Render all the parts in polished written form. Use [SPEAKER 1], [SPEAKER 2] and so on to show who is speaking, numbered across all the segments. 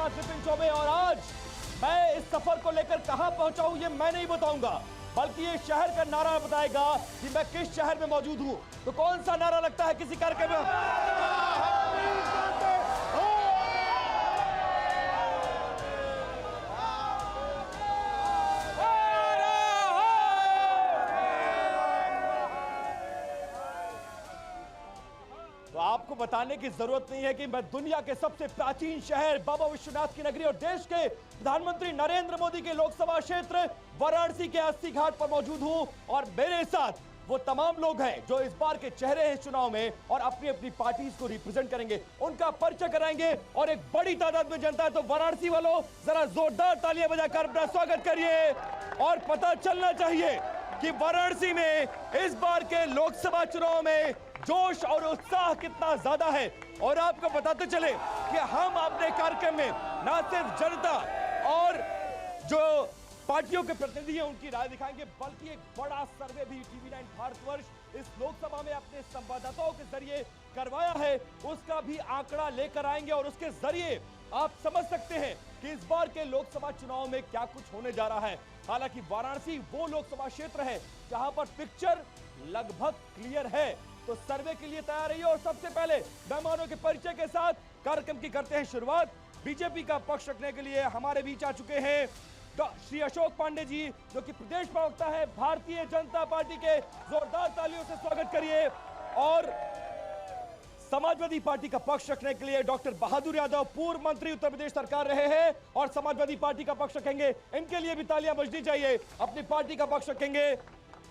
[SPEAKER 1] साथ विपिन चौबे। और आज मैं इस सफर को लेकर कहां पहुंचा हूं ये मैं नहीं बताऊंगा, बल्कि ये शहर का नारा बताएगा कि मैं किस शहर में मौजूद हूं। तो कौन सा नारा लगता है किसी कार्यक्रम में? तो आपको बताने की जरूरत नहीं है कि मैं दुनिया के सबसे प्राचीन शहर बाबा विश्वनाथ की नगरी और देश के प्रधानमंत्री नरेंद्र मोदी के लोकसभा क्षेत्र वाराणसी के 80 घाट पर मौजूद हूं। और मेरे साथ वो तमाम लोग हैं जो इस बार के चेहरे हैं चुनाव में और अपनी अपनी पार्टीज को रिप्रेजेंट करेंगे, उनका परिचय कराएंगे। और एक बड़ी तादाद में जनता है, तो वाराणसी वालों जरा जोरदार तालियां बजाकर अपना स्वागत करिए। और पता चलना चाहिए कि वाराणसी में इस बार के लोकसभा चुनाव में जोश और उत्साह कितना ज्यादा है। और आपको बताते चले कि हम अपने कार्यक्रम में न सिर्फ जनता और जो पार्टियों के प्रतिनिधि हैं उनकी राय दिखाएंगे, बल्कि एक बड़ा सर्वे भी टीवी9 भारतवर्ष इस लोकसभा में अपने संवाददाताओं के जरिए करवाया है, उसका भी आंकड़ा लेकर आएंगे। और उसके जरिए आप समझ सकते हैं कि इस बार के लोकसभा चुनाव में क्या कुछ होने जा रहा है। हालांकि वाराणसी वो लोकसभा क्षेत्र है जहां पर पिक्चर लगभग क्लियर है। तो सर्वे के लिए तैयार रहिए। और सबसे पहले मेहमानों के परिचय के साथ कार्यक्रम की करते हैं शुरुआत। बीजेपी का पक्ष रखने के लिए हमारे बीच आ चुके हैं श्री अशोक पांडे जी, जो कि प्रदेश प्रवक्ता है भारतीय जनता पार्टी के। जोरदार तालियों से स्वागत करिए। और समाजवादी पार्टी का पक्ष रखने के लिए डॉक्टर बहादुर यादव, पूर्व मंत्री उत्तर प्रदेश सरकार रहे हैं और समाजवादी पार्टी का पक्ष रखेंगे। इनके लिए भी तालियां बजनी चाहिए, अपनी पार्टी का पक्ष रखेंगे।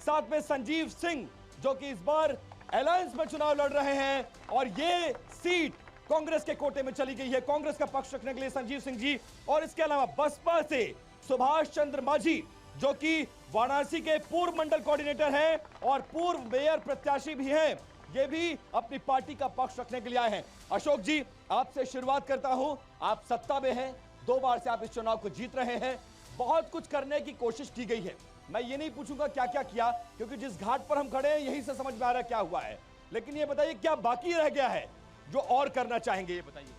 [SPEAKER 1] साथ में संजीव सिंह, जो कि इस बार अलायंस में चुनाव लड़ रहे हैं और ये सीट कांग्रेस के कोटे में चली गई है। कांग्रेस का पक्ष रखने के लिए संजीव सिंह जी। और इसके अलावा बसपा से सुभाष चंद्र माझी, जो कि वाराणसी के पूर्व मंडल कोऑर्डिनेटर हैं और पूर्व मेयर प्रत्याशी भी हैं, ये भी अपनी पार्टी का पक्ष रखने के लिए आए हैं। अशोक जी, आपसे शुरुआत करता हूं। आप सत्ता में हैं, 2 बार से आप इस चुनाव को जीत रहे हैं, बहुत कुछ करने की कोशिश की गई है। मैं ये नहीं पूछूंगा क्या क्या किया, क्योंकि जिस घाट पर हम खड़े हैं यहीं से समझ में आ रहा है क्या हुआ है। लेकिन ये बताइए क्या बाकी रह गया है जो और करना चाहेंगे, ये बताइए।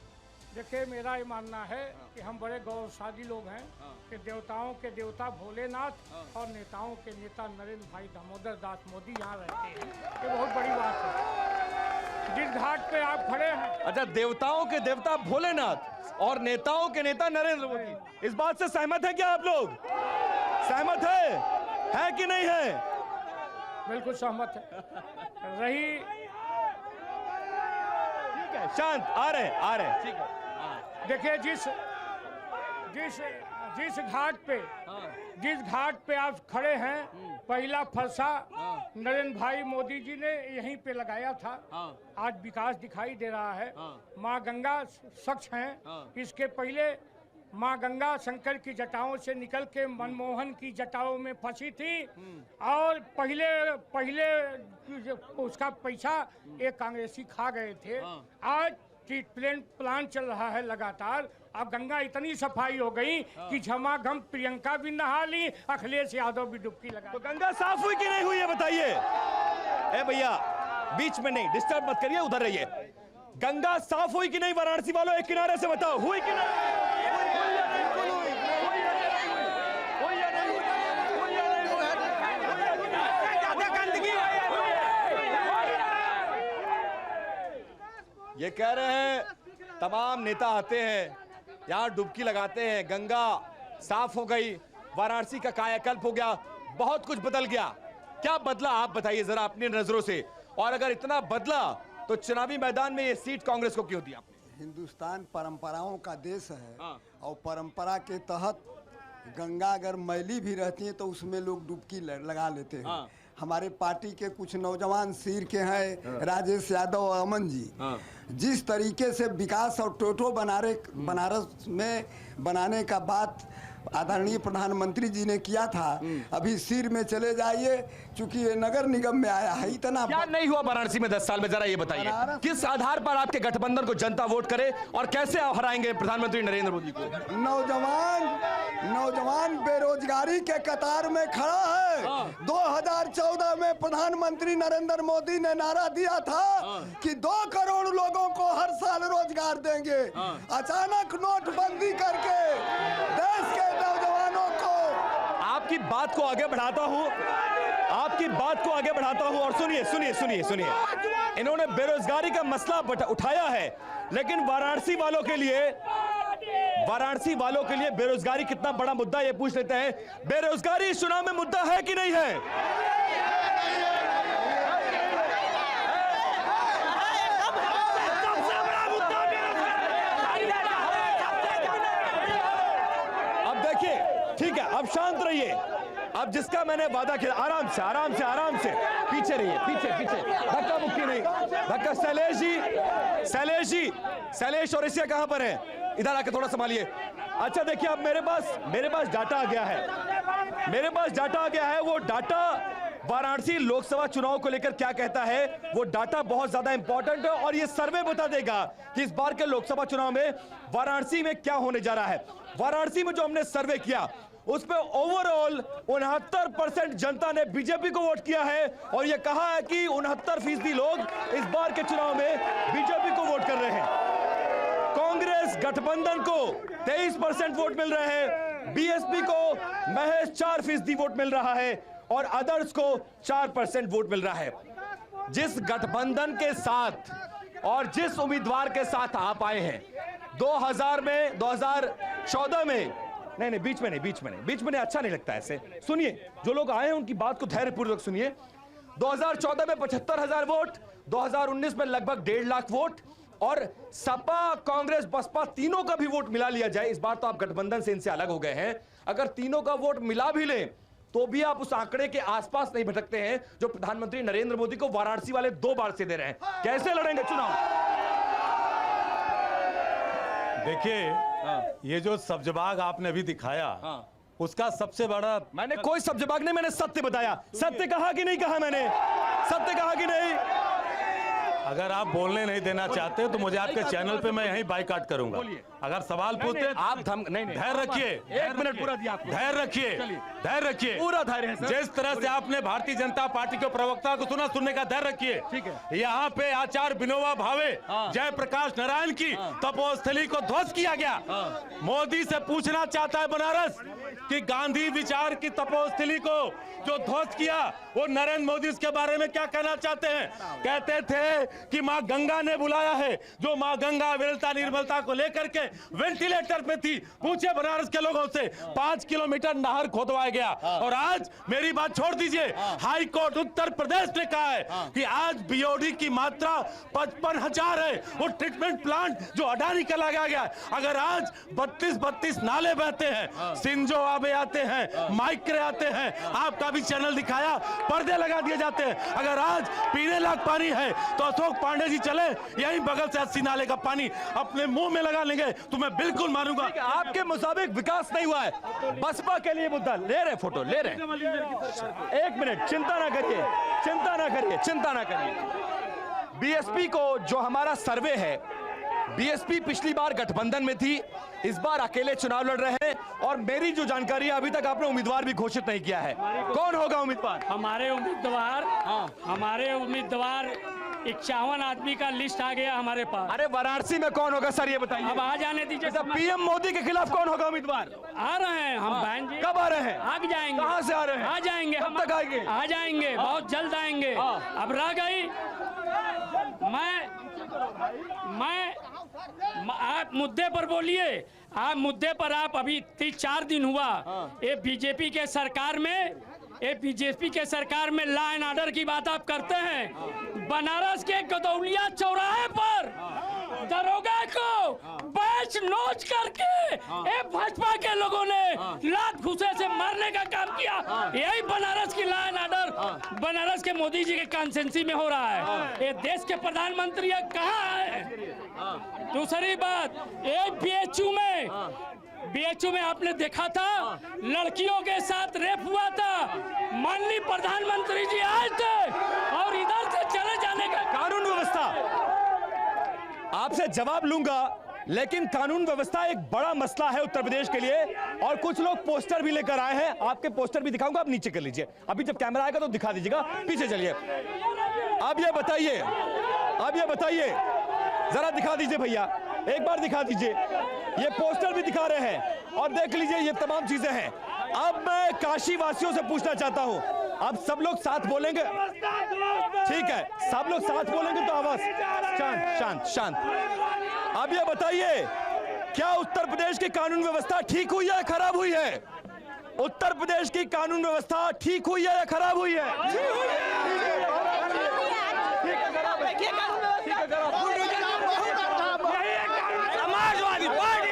[SPEAKER 2] देखिए, मेरा ये मानना है कि हम बड़े गौरवशाली लोग हैं कि देवताओं के देवता भोलेनाथ और नेताओं के नेता नरेंद्र भाई दामोदर दास मोदी यहाँ रहते हैं। ये बहुत बड़ी बात है जिस घाट पे आप खड़े हैं।
[SPEAKER 1] अच्छा, देवताओं के देवता भोलेनाथ और नेताओं के नेता नरेंद्र मोदी, इस बात से सहमत है क्या आप लोग? सहमत है कि नहीं है?
[SPEAKER 2] बिल्कुल सहमत है। रही
[SPEAKER 1] ठीक है, शांत, आ रहे ठीक है।
[SPEAKER 2] देखिए, जिस घाट पे आप खड़े हैं, पहला फरसा नरेंद्र भाई मोदी जी ने यहीं पे लगाया था। आज विकास दिखाई दे रहा है। माँ गंगा स्वच्छ हैं। इसके पहले माँ गंगा शंकर की जटाओं से निकल के मनमोहन की जटाओं में फंसी थी और पहले उसका पैसा एक कांग्रेसी खा गए थे। आज ट्रीटमेंट प्लान चल रहा है लगातार। अब गंगा इतनी सफाई हो गई कि झमाझम प्रियंका भी नहा ली, अखिलेश यादव भी डुबकी लगा।
[SPEAKER 1] तो गंगा साफ हुई कि नहीं हुई, ये बताइए। ए भैया, बीच में नहीं, डिस्टर्ब मत करिए, उधर रहिए। गंगा साफ हुई कि नहीं वाराणसी वालों, एक किनारे से बताओ, हुई कि नहीं? ये कह रहे हैं तमाम नेता आते हैं यहाँ डुबकी लगाते हैं, गंगा साफ हो गई, वाराणसी का कायाकल्प हो गया, बहुत कुछ बदल गया। क्या बदला आप बताइए जरा अपनी नजरों से। और अगर इतना बदला तो चुनावी मैदान में ये सीट कांग्रेस को क्यों दी आपने?
[SPEAKER 3] हिंदुस्तान परंपराओं का देश है और परंपरा के तहत गंगा अगर मैली भी रहती है तो उसमें लोग डुबकी लगा लेते हैं। हमारे पार्टी के कुछ नौजवान सिर के हैं, राजेश यादव और अमन जी, जिस तरीके से विकास और टोटो बनारस में बनाने का बात आदरणीय प्रधानमंत्री जी ने किया था, अभी सिर में चले जाइए, चूंकि ये नगर निगम में आया है। इतना
[SPEAKER 1] क्या नहीं हुआ वाराणसी में 10 साल में, जरा ये बताइए। किस आधार पर आपके गठबंधन को जनता वोट करे और कैसे हराएंगे प्रधानमंत्री नरेंद्र मोदी को?
[SPEAKER 3] नौजवान बेरोजगारी के कतार में खड़ा है। 2014 में प्रधानमंत्री नरेंद्र मोदी ने नारा दिया था कि 2 करोड़ लोगों को हर साल रोजगार सरकार देंगे। अचानक नोटबंदी करके देश के नौजवानों को,
[SPEAKER 1] आपकी बात को आगे बढ़ाता हूं, आपकी बात को आगे बढ़ाता हूं और सुनिए सुनिए सुनिए सुनिए, इन्होंने बेरोजगारी का मसला उठाया है, लेकिन वाराणसी वालों के लिए बेरोजगारी कितना बड़ा मुद्दा ये पूछ लेते हैं। बेरोजगारी इस चुनाव में मुद्दा है कि नहीं है? अब देखिए, ठीक है, अब शांत रहिए। अब जिसका मैंने वादा किया, आराम से आराम से आराम से, पीछे रहिए, पीछे पीछे, धक्का मुक्की नहीं, धक्का। शैलेश और एशिया कहां पर है? इधर आके थोड़ा संभालिए। अच्छा देखिए, अब मेरे पास डाटा आ गया है, वो डाटा वाराणसी लोकसभा चुनाव को लेकर क्या कहता है। वो डाटा बहुत ज्यादा इंपॉर्टेंट है और ये सर्वे बता देगा कि इस बार के लोकसभा चुनाव में वाराणसी में क्या होने जा रहा है। वाराणसी में जो हमने सर्वे किया उसमें ओवरऑल 69% जनता ने बीजेपी को वोट किया है और यह कहा है कि 69% लोग इस बार के चुनाव में बीजेपी को वोट कर रहे हैं। कांग्रेस गठबंधन को 23% वोट मिल रहे हैं, बीएसपी को महज 4% वोट मिल रहा है और अदर्स को 4% वोट मिल रहा है। जिस गठबंधन के साथ और जिस उम्मीदवार के साथ आप आए हैं 2014 में, नहीं बीच में नहीं, अच्छा नहीं लगता ऐसे। सुनिए, जो लोग आए हैं उनकी बात को धैर्यपूर्वक सुनिए। 2014 में 75,000 वोट, 2019 में लगभग 1.5 लाख वोट, और सपा कांग्रेस बसपा तीनों का भी वोट मिला लिया जाए, इस बार तो आप गठबंधन से इनसे अलग हो गए हैं, अगर तीनों का वोट मिला भी लें तो भी आप उस आंकड़े के आसपास नहीं भटकते हैं जो प्रधानमंत्री नरेंद्र मोदी को वाराणसी वाले 2 बार से दे रहे हैं। कैसे लड़ेंगे चुनाव?
[SPEAKER 4] देखिए, ये जो सब्जबाग आपने अभी दिखाया, उसका सबसे बड़ा,
[SPEAKER 1] मैंने कोई सब्जबाग नहीं, मैंने सत्य बताया। सत्य कहा कि नहीं कहा? मैंने सत्य कहा कि नहीं?
[SPEAKER 4] अगर आप बोलने नहीं देना चाहते तो मुझे आपके चैनल पे मैं यहीं बाइकाट करूंगा। अगर सवाल पूछते
[SPEAKER 1] आप
[SPEAKER 4] धैर्य रखिए,
[SPEAKER 1] 1 मिनट पूरा दिया आपको।
[SPEAKER 4] धैर्य रखिए,
[SPEAKER 1] पूरा धैर्य है सर।
[SPEAKER 4] जिस तरह से आपने भारतीय जनता पार्टी के प्रवक्ता को सुनने का धैर्य रखिए।
[SPEAKER 1] ठीक है,
[SPEAKER 4] यहाँ पे आचार्य विनोबा भावे, जयप्रकाश नारायण की तपोस्थली को ध्वस्त किया गया। मोदी से पूछना चाहता है बनारस कि गांधी विचार की तपोस्थली को जो ध्वस्त किया, वो नरेंद्र मोदी इसके बारे में क्या कहना चाहते हैं? कहते थे कि मां गंगा ने बुलाया है, जो मां गंगा विरलता निर्मलता को लेकर के वेंटिलेटर पे थी। पूछे बनारस के लोगों से, 5 किलोमीटर नहर खोदवाया गया। और आज मेरी बात छोड़ दीजिए, हाई कोर्ट उत्तर प्रदेश ने कहा है कि आज बीओडी की मात्रा 55,000 है। वो ट्रीटमेंट प्लांट जो अडानी का लगाया गया है, अगर आज 32 नाले बहते हैं, सिंजो आबे आते हैं, माइक्रे आते हैं, आपका भी चैनल दिखाया, पर्दे लगा दिए जाते हैं। अगर आज पीने लायक पानी है तो अशोक पांडे जी चले, यहीं बगल से 80 नाले का पानी अपने मुंह में लगा लेंगे तो मैं बिल्कुल मानूंगा।
[SPEAKER 1] आपके मुताबिक विकास नहीं हुआ है, बसपा के लिए मुद्दा ले रहे, फोटो ले रहे। 1 मिनट, चिंता ना करिए। बीएसपी को जो हमारा सर्वे है, बीएसपी पिछली बार गठबंधन में थी, इस बार अकेले चुनाव लड़ रहे हैं और मेरी जो जानकारी है अभी तक आपने उम्मीदवार भी घोषित नहीं किया है। कौन होगा उम्मीदवार?
[SPEAKER 2] हमारे उम्मीदवार 51 आदमी का लिस्ट आ गया हमारे पास।
[SPEAKER 1] अरे वाराणसी में कौन होगा सर, ये बताइए।
[SPEAKER 2] अब आ जाने दीजिए।
[SPEAKER 1] पीएम मोदी के खिलाफ कौन होगा उम्मीदवार?
[SPEAKER 2] आ रहे हैं हम बहन जी।
[SPEAKER 1] कब आ रहे हैं?
[SPEAKER 2] आ जाएंगे।
[SPEAKER 1] कहाँ से आ रहे हैं?
[SPEAKER 2] आ जाएंगे।
[SPEAKER 1] कब तक आएंगे?
[SPEAKER 2] आ जाएंगे, बहुत जल्द आएंगे। अब रह गई, मैं आप मुद्दे पर बोलिए। आप मुद्दे पर, आप अभी 3-4 दिन हुआ ये बीजेपी के सरकार में लॉ एंड ऑर्डर की बात आप करते हैं। बनारस के गदौलिया चौराहे पर दरोगा को बेच नोच करके भाजपा के लोगों ने लात घुसे से मारने का काम किया। यही बनारस की लॉ एंड ऑर्डर बनारस के मोदी जी के कॉन्स्टिट्यूंसी में हो रहा है। ये देश के प्रधानमंत्री कहाँ है? दूसरी बात, एक बीएचयू में आपने देखा था लड़कियों के साथ रेप हुआ था। माननीय प्रधानमंत्री जी आए थे और इधर से चले जाने का।
[SPEAKER 1] कानून व्यवस्था, आपसे जवाब लूंगा, लेकिन कानून व्यवस्था एक बड़ा मसला है उत्तर प्रदेश के लिए और कुछ लोग पोस्टर भी लेकर आए हैं। आपके पोस्टर भी दिखाऊंगा, आप नीचे कर लीजिए। अभी जब कैमरा आएगा तो दिखा दीजिएगा, पीछे चलिए। अब ये बताइए, जरा दिखा दीजिए भैया। एक बार दिखा दीजिए, ये पोस्टर भी दिखा रहे हैं और देख लीजिए ये तमाम चीजें हैं। अब मैं काशी वासियों से पूछना चाहता हूं, अब सब लोग साथ बोलेंगे, ठीक है, सब लोग साथ बोलेंगे तो आवाज शांत शांत शांत। अब ये बताइए, क्या उत्तर प्रदेश की कानून व्यवस्था ठीक हुई है या खराब हुई है? उत्तर प्रदेश की कानून व्यवस्था ठीक हुई है या खराब हुई है? समाजवादी पार्टी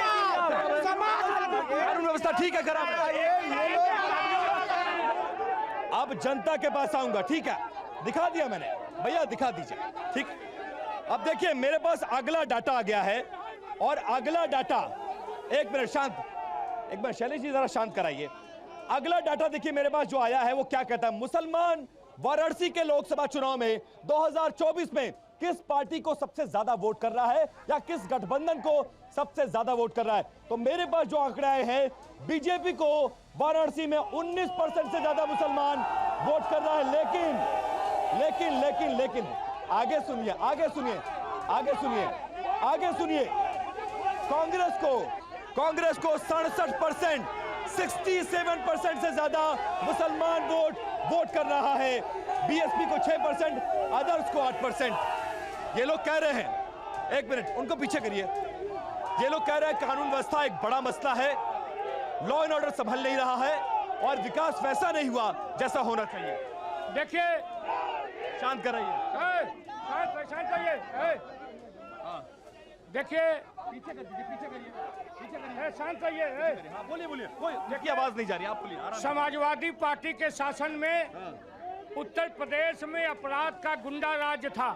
[SPEAKER 1] कानून व्यवस्था ठीक है खराब है? अब जनता के पास आऊंगा, ठीक है, दिखा दिया मैंने, भैया दिखा दीजिए, ठीक। अब देखिए मेरे पास अगला डाटा आ गया है और अगला डाटा, एक मिनट शांत, एक मिनट शैलेश जी जरा शांत कराइए। अगला डाटा देखिए मेरे पास जो आया है वो क्या कहता है, मुसलमान वाराणसी के लोकसभा चुनाव में 2024 में किस पार्टी को सबसे ज्यादा वोट कर रहा है या किस गठबंधन को सबसे ज्यादा वोट कर रहा है। तो मेरे पास जो आंकड़े आए हैं, बीजेपी को वाराणसी में 19% से ज्यादा मुसलमान वोट कर रहा है, लेकिन लेकिन लेकिन लेकिन आगे सुनिए, आगे सुनिए, आगे सुनिए, आगे सुनिए, कांग्रेस को 67%, 67% से ज्यादा मुसलमान वोट कर रहा है, बीएसपी को 6%, अदर्स को 8%। ये लोग कह रहे हैं, एक मिनट उनको पीछे करिए, ये लोग कह रहे हैं कानून व्यवस्था एक बड़ा मसला है, लॉ एंड ऑर्डर संभल नहीं रहा है और विकास वैसा नहीं हुआ जैसा होना चाहिए।
[SPEAKER 2] देखिए,
[SPEAKER 1] शांत कराइए,
[SPEAKER 2] शांत करिए, देखिए
[SPEAKER 1] पीछे
[SPEAKER 2] करिए, शांत करिए,
[SPEAKER 1] बोलिए बोलिए, कोई देखिए आवाज नहीं जा रही, आप बोलिए।
[SPEAKER 2] समाजवादी पार्टी के शासन में उत्तर प्रदेश में अपराध का गुंडा राज था,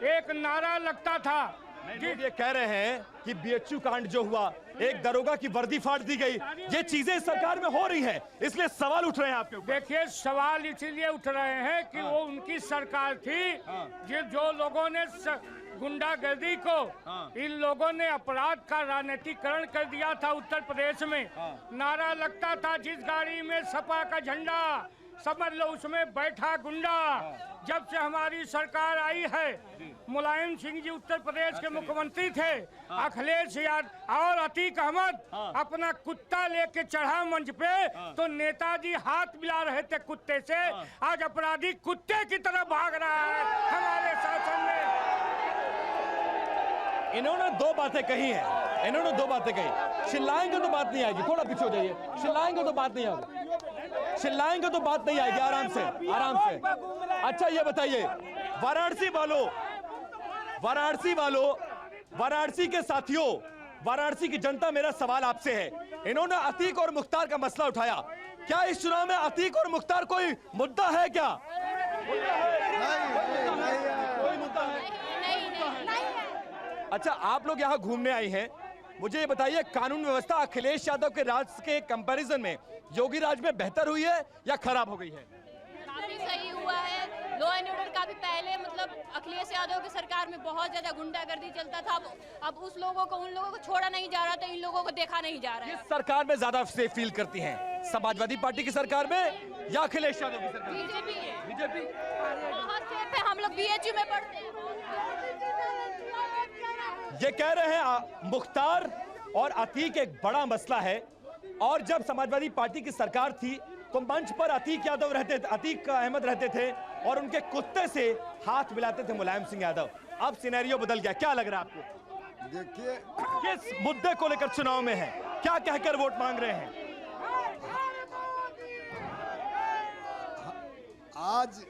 [SPEAKER 2] एक नारा लगता था।
[SPEAKER 1] लोग ये कह रहे हैं कि बीएचयू कांड जो हुआ, एक दरोगा की वर्दी फाड़ दी गई, ये चीजें इस सरकार में हो रही हैं, इसलिए सवाल उठ रहे हैं आपके ऊपर।
[SPEAKER 2] देखिए सवाल इसीलिए उठ रहे हैं कि वो उनकी सरकार थी जो लोगों ने गुंडागर्दी को, इन लोगों ने अपराध का राजनीतिकरण कर दिया था। उत्तर प्रदेश में नारा लगता था, जिस गाड़ी में सपा का झंडा, समझ लो उसमें बैठा गुंडा। जब से हमारी सरकार आई है, मुलायम सिंह जी उत्तर प्रदेश के मुख्यमंत्री थे, अखिलेश यादव और अतीक अहमद अपना कुत्ता लेके चढ़ा मंच पे, तो नेताजी हाथ मिला रहे थे कुत्ते से। आज अपराधी कुत्ते की तरह भाग रहा है हमारे शासन में।
[SPEAKER 1] इन्होंने दो बातें कही हैं, इन्होंने दो बातें कही, चिल्लाएंगे तो बात नहीं आएगी, थोड़ा पीछे हो जाइए, चिल्लाएंगे तो बात नहीं आएगी, चिल्लाएंगे तो बात नहीं आएगी, आराम से आराम से। अच्छा ये बताइए, वाराणसी के साथियों, वाराणसी की जनता, मेरा सवाल आपसे है, इन्होंने अतीक और मुख्तार का मसला उठाया, क्या इस चुनाव में अतीक और मुख्तार कोई मुद्दा है क्या? कोई मुद्दा है? अच्छा आप लोग यहाँ घूमने आई हैं, मुझे ये बताइए कानून व्यवस्था अखिलेश यादव के राज के कंपैरिजन में योगी राज में बेहतर हुई है या खराब हो गई है?
[SPEAKER 5] काफी सही हुआ है, लॉ एंड ऑर्डर काफी पहले मतलब अखिलेश यादव की सरकार में बहुत ज्यादा गुंडागर्दी चलता था, अब उस लोगों को, उन लोगों को छोड़ा नहीं जा रहा था, इन लोगों को देखा नहीं जा रहा है।
[SPEAKER 1] किस सरकार में ज्यादा सेफ फील करती हैं, समाजवादी पार्टी की सरकार में या अखिलेश यादव की सरकार में? बीजेपी
[SPEAKER 5] बहुत सेफ है, हम लोग बीएचयू में पढ़ते हैं।
[SPEAKER 1] ये कह रहे हैं मुख्तार और अतीक एक बड़ा मसला है, और जब समाजवादी पार्टी की सरकार थी तो मंच पर अतीक अहमद रहते थे और उनके कुत्ते से हाथ मिलाते थे मुलायम सिंह यादव। अब सिनेरियो बदल गया, क्या लग रहा है आपको?
[SPEAKER 3] देखिए
[SPEAKER 1] किस मुद्दे को लेकर चुनाव में है, क्या कहकर वोट मांग रहे हैं?
[SPEAKER 3] आज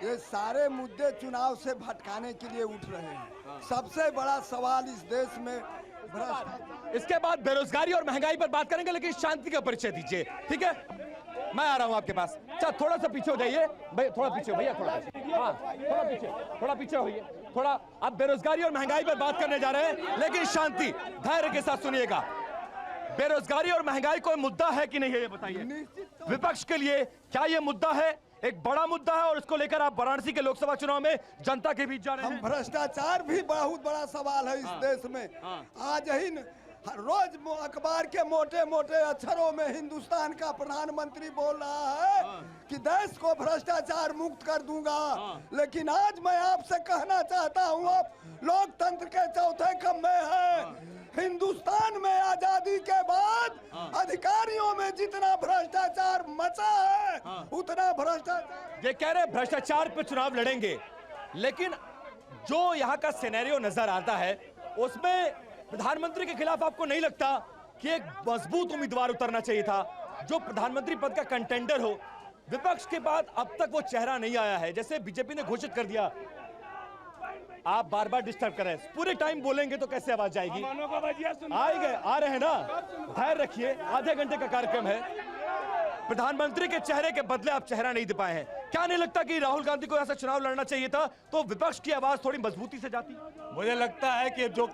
[SPEAKER 3] ये सारे मुद्दे चुनाव से भटकाने के लिए उठ रहे हैं। सबसे बड़ा सवाल इस देश में भ्रष्टाचार।
[SPEAKER 1] इसके बाद बेरोजगारी और महंगाई पर बात करेंगे, लेकिन शांति का परिचय दीजिए, ठीक है? मैं आ रहा हूं आपके पास। अच्छा थोड़ा सा पीछे हो जाइए भाई, थोड़ा पीछे भैया, थोड़ा हाँ, थोड़ा पीछे होइए थोड़ा। अब बेरोजगारी और महंगाई पर बात करने जा रहे हैं, लेकिन शांति धैर्य के साथ सुनिएगा। बेरोजगारी और महंगाई कोई मुद्दा है कि नहीं है, ये बताइए विपक्ष के लिए। क्या ये मुद्दा है, एक बड़ा मुद्दा है, और इसको लेकर आप वाराणसी के लोकसभा चुनाव में जनता के बीच जा रहे हैं?
[SPEAKER 3] भ्रष्टाचार भी बहुत बड़ा सवाल है इस देश में। आज ही रोज अखबार के मोटे मोटे अक्षरों में हिंदुस्तान का प्रधानमंत्री बोल रहा है कि देश को भ्रष्टाचार मुक्त कर दूंगा, लेकिन आज मैं आपसे कहना चाहता हूँ, आप लोकतंत्र के चौथे खंभे हैं, हिंदुस्तान में आजादी के बाद अधिकारियों में जितना भ्रष्टाचार मचा है उतना भ्रष्टाचार।
[SPEAKER 1] ये कह रहे भ्रष्टाचार पे चुनाव लड़ेंगे, लेकिन जो यहाँ का सिनेरियो नजर आता है उसमें प्रधानमंत्री के खिलाफ आपको नहीं लगता कि एक मजबूत उम्मीदवार उतरना चाहिए था जो प्रधानमंत्री पद का कंटेंडर हो? विपक्ष के बाद अब तक वो चेहरा नहीं आया है। जैसे बीजेपी ने घोषित कर दिया, आप बार बार डिस्टर्ब कर रहे हैं, पूरे टाइम बोलेंगे तो कैसे आवाज आएगी? आएंगे, आ रहे हैं ना, धैर्य रखिए, आधे घंटे का कार्यक्रम है। प्रधानमंत्री के चेहरे के बदले आप चेहरा नहीं दे पाए हैं। क्या नहीं लगता कि राहुल गांधी को ऐसा चुनाव लड़ना चाहिए था तो विपक्ष की आवाज थोड़ी मजबूती से जाती?
[SPEAKER 4] मुझे लगता है कि जो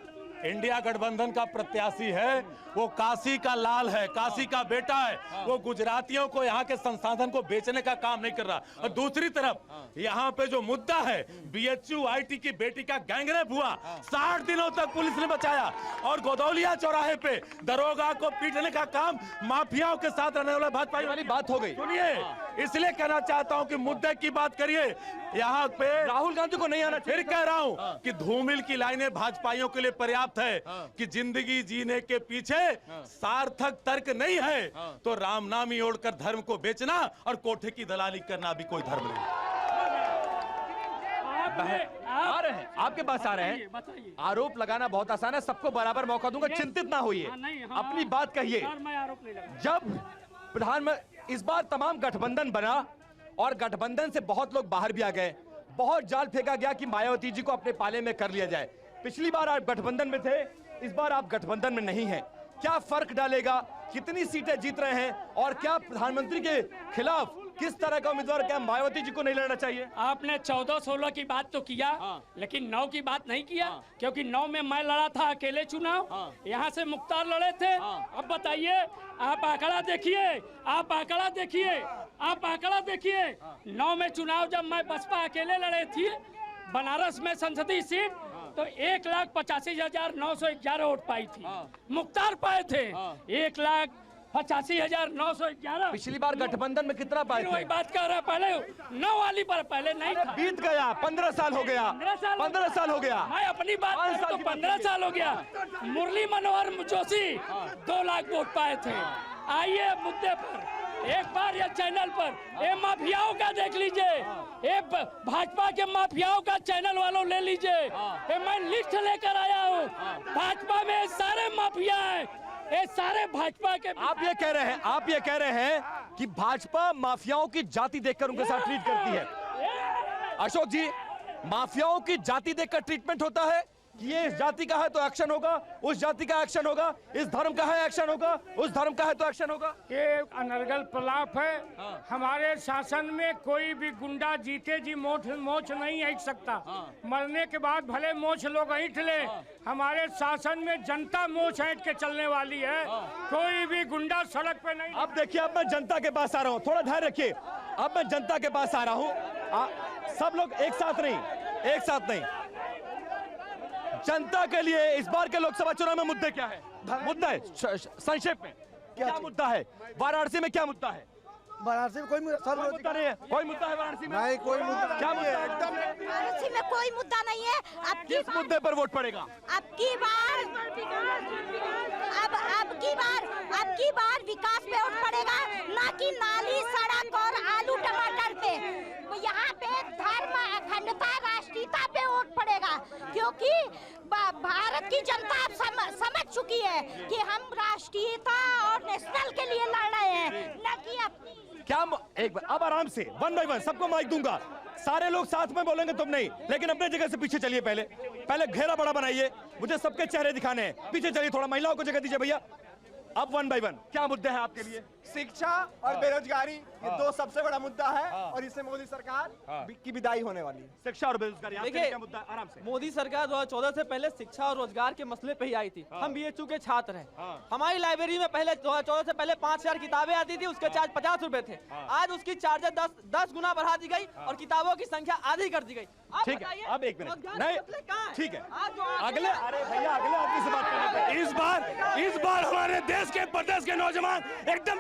[SPEAKER 4] इंडिया गठबंधन का प्रत्याशी है वो काशी का लाल है, काशी का बेटा है। वो गुजरातियों को यहाँ के संसाधन को बेचने का काम नहीं कर रहा। और दूसरी तरफ यहाँ पे जो मुद्दा है बीएचयू आईटी की बेटी का गैंगरेप हुआ, 60 दिनों तक पुलिस ने बचाया, और गोदौलिया चौराहे पे दरोगा को पीटने का काम माफियाओं के साथ रहने वाला भाजपा
[SPEAKER 1] वाली बात हो गई।
[SPEAKER 4] सुनिए, इसलिए कहना चाहता हूँ कि मुद्दे की बात करिए। यहाँ पे
[SPEAKER 1] राहुल गांधी को नहीं आना
[SPEAKER 4] फिर कह रहा हूँ कि धूमिल की लाइनें भाजपाइयों के लिए पर्याप्त है कि जिंदगी जीने के पीछे सार्थक तर्क नहीं है तो रामनामी ओढ़कर धर्म को बेचना और कोठे की दलाली करना भी कोई धर्म नहीं।
[SPEAKER 1] आ रहे हैं, आपके पास आ रहे हैं। आरोप लगाना बहुत आसान है, सबको बराबर मौका दूंगा, चिंतित ना होइए, अपनी बात कहिए। जब प्रधानमंत्री इस बार तमाम गठबंधन बना और गठबंधन से बहुत लोग बाहर भी आ गए, बहुत जाल फेंका गया कि मायावती जी को अपने पाले में कर लिया जाए। पिछली बार आप गठबंधन में थे, इस बार आप गठबंधन में नहीं हैं। क्या फर्क डालेगा? कितनी सीटें जीत रहे हैं? और क्या प्रधानमंत्री के खिलाफ किस तरह का उम्मीदवार, क्या मायावती जी को नहीं लड़ना चाहिए?
[SPEAKER 2] आपने 14-16 की बात तो किया, लेकिन 9 की बात नहीं किया, क्योंकि 9 में मैं लड़ा था अकेले चुनाव, यहाँ से मुख्तार लड़े थे। अब बताइए, आप आंकड़ा देखिए, आप आंकड़ा देखिए, आप आंकड़ा देखिए। 9 में चुनाव जब मैं बसपा अकेले लड़े थी बनारस में संसदीय सीट, तो 1,85,911 वोट पाई थी। मुख्तार पाए थे 1,85,911।
[SPEAKER 1] पिछली बार गठबंधन में कितना पाए थे?
[SPEAKER 2] वही बात कर रहा, पहले 9 वाली पर पहले नहीं था।
[SPEAKER 1] बीत गया, 15 साल हो गया, 15 साल हो गया।
[SPEAKER 2] मैं अपनी बात करूं तो 15 साल हो गया। मुरली मनोहर जोशी 2 लाख वोट पाए थे। आइए मुद्दे पर एक बार ये चैनल पर ये माफियाओं का देख लीजिए, ये भाजपा के माफियाओं का चैनल वालों ले लीजिए। ये मैं लिस्ट लेकर आया हूँ, भाजपा में सारे माफिया हैं, ये सारे भाजपा के।
[SPEAKER 1] आप ये कह रहे हैं कि भाजपा माफियाओं की जाति देखकर उनके साथ ट्रीट करती है। अशोक जी, माफियाओं की जाति देखकर ट्रीटमेंट होता है कि ये इस जाति का है तो एक्शन होगा, उस जाति का एक्शन होगा, इस धर्म का है एक्शन होगा, उस धर्म का है तो एक्शन होगा?
[SPEAKER 2] ये अनर्गल प्रलाप है। हमारे शासन में कोई भी गुंडा जीते जी मोछ नहीं ऐंठ सकता। मरने के बाद भले मोछ लोग ऐंठ ले, हमारे शासन में जनता मोछ ऐंठ के चलने वाली है। कोई भी गुंडा सड़क पे नहीं।
[SPEAKER 1] अब देखिए, अब मैं जनता के पास आ रहा हूँ, थोड़ा धैर्य रखिए। अब मैं जनता के पास आ रहा हूँ, सब लोग एक साथ नहीं। जनता के लिए इस बार के लोकसभा चुनाव में मुद्दे क्या है? मुद्दा है संक्षेप में क्या मुद्दा है? वाराणसी में क्या मुद्दा है?
[SPEAKER 3] वाराणसी में कोई
[SPEAKER 1] मुद्दा नहीं है। कोई मुद्दा है वाराणसी में?
[SPEAKER 3] नहीं, कोई मुद्दा
[SPEAKER 1] क्या मुद्दा है?
[SPEAKER 6] वाराणसी में कोई मुद्दा नहीं है। अब
[SPEAKER 1] किस मुद्दे पर वोट पड़ेगा?
[SPEAKER 6] अब की बार विकास पे वोट पड़ेगा, ना कि नाली, सड़क और आलू टमाटर पे। यहाँ पे धर्म, अखंडता, राष्ट्रीयता पे वोट पड़ेगा, क्योंकि भारत की जनता अब समझ चुकी है कि हम राष्ट्रीयता और नेशनल के लिए लड़ रहे हैं, न कि अपनी।
[SPEAKER 1] क्या एक बार अब आराम से 1 बाय 1 सबको माइक दूंगा, सारे लोग साथ में बोलेंगे, तुम नहीं, लेकिन अपने जगह से पीछे चलिए। पहले घेरा बड़ा बनाइए, मुझे सबके चेहरे दिखाने हैं। पीछे चलिए, थोड़ा महिलाओं को जगह दीजिए भैया। अब 1 बाय 1 क्या मुद्दे हैं आपके लिए?
[SPEAKER 7] शिक्षा और बेरोजगारी, ये 2 सबसे बड़ा मुद्दा है और इससे मोदी सरकार की विदाई होने वाली है।
[SPEAKER 1] शिक्षा और बेरोजगारी, आपके लिए क्या मुद्दा है? आराम से।
[SPEAKER 8] मोदी सरकार 2014 से पहले शिक्षा और रोजगार के मसले पे ही आई थी। हम बीएचयू के छात्र हैं। हमारी लाइब्रेरी में पहले 2014 से पहले 5000 किताबें आती थी, उसके चार्ज 50 रुपए थे। आज उसकी चार्ज 10 गुना बढ़ा दी गई और किताबों की संख्या आधी कर दी गई।
[SPEAKER 1] ठीक है, अब 1 मिनट नहीं, ठीक है, अगले, अरे भैया अगले आदमी से बात करना।
[SPEAKER 4] इस बार हमारे देश के प्रदेश के नौजवान एकदम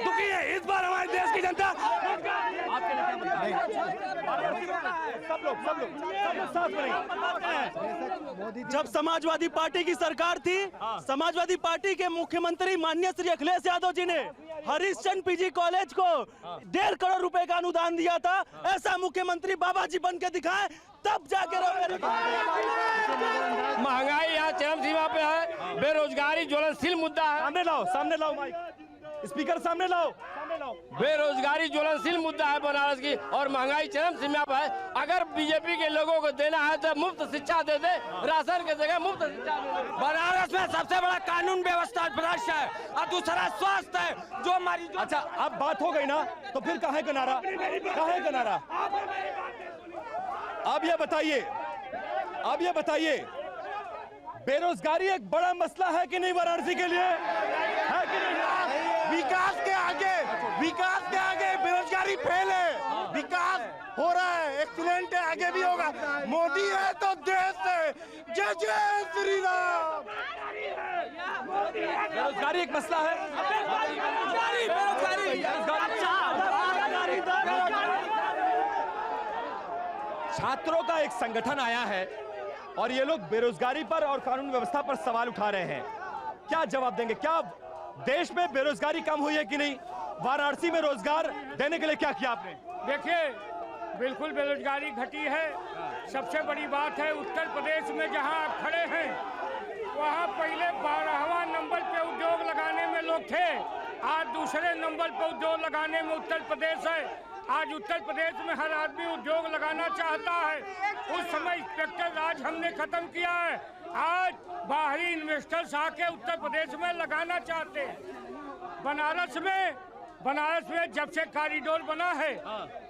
[SPEAKER 4] दुखी है। इस बार हमारे देश की जनता
[SPEAKER 1] सब लोग साथ में।
[SPEAKER 8] जब समाजवादी पार्टी की सरकार थी, समाजवादी पार्टी के मुख्यमंत्री माननीय श्री अखिलेश यादव जी ने हरिश्चंद्र पीजी कॉलेज को 1.5 करोड़ रुपए का अनुदान दिया था। ऐसा मुख्यमंत्री बाबा जी बन के दिखाए, तब जाके
[SPEAKER 2] महंगाई यहाँ चरम सीमा पे है, बेरोजगारी ज्वलनशील मुद्दा है।
[SPEAKER 1] सामने लाओ माइक, स्पीकर सामने लाओ।
[SPEAKER 2] बेरोजगारी ज्वलनशील मुद्दा है बनारस की, और महंगाई चरम सीमा पर है। अगर बीजेपी के लोगों को देना है तो मुफ्त शिक्षा दे दे, राशन की जगह मुफ्त शिक्षा दे दे।
[SPEAKER 8] बनारस में सबसे बड़ा कानून व्यवस्था भ्रष्ट है और दूसरा स्वास्थ्य है जो हमारी
[SPEAKER 1] अच्छा, अब बात हो गई ना, तो फिर कहाँ है किनारा? अब ये बताइए बेरोजगारी एक बड़ा मसला है कि नहीं वाराणसी के लिए? है कि नहीं?
[SPEAKER 4] विकास के आगे बेरोजगारी फेल है। विकास हो रहा है, एक्सीलेंट है, आगे भी होगा। मोदी है तो देश है। जय जय श्री राम।
[SPEAKER 1] बेरोजगारी एक मसला है। छात्रों का एक संगठन आया है और ये लोग बेरोजगारी पर और कानून व्यवस्था पर सवाल उठा रहे हैं। क्या जवाब देंगे? क्या देश में बेरोजगारी कम हुई है कि नहीं? वाराणसी में रोजगार देने के लिए क्या किया आपने?
[SPEAKER 2] देखिए, बिल्कुल बेरोजगारी घटी है। सबसे बड़ी बात है, उत्तर प्रदेश में जहां खड़े हैं वहां पहले 12वां नंबर पे उद्योग लगाने में लोग थे, आज दूसरे नंबर पे उद्योग लगाने में उत्तर प्रदेश है। आज उत्तर प्रदेश में हर आदमी उद्योग लगाना चाहता है। उस समय इंस्पेक्टर राज हमने खत्म किया है। आज बाहरी इन्वेस्टर्स आके उत्तर प्रदेश में लगाना चाहते हैं। बनारस में जब से कॉरिडोर बना है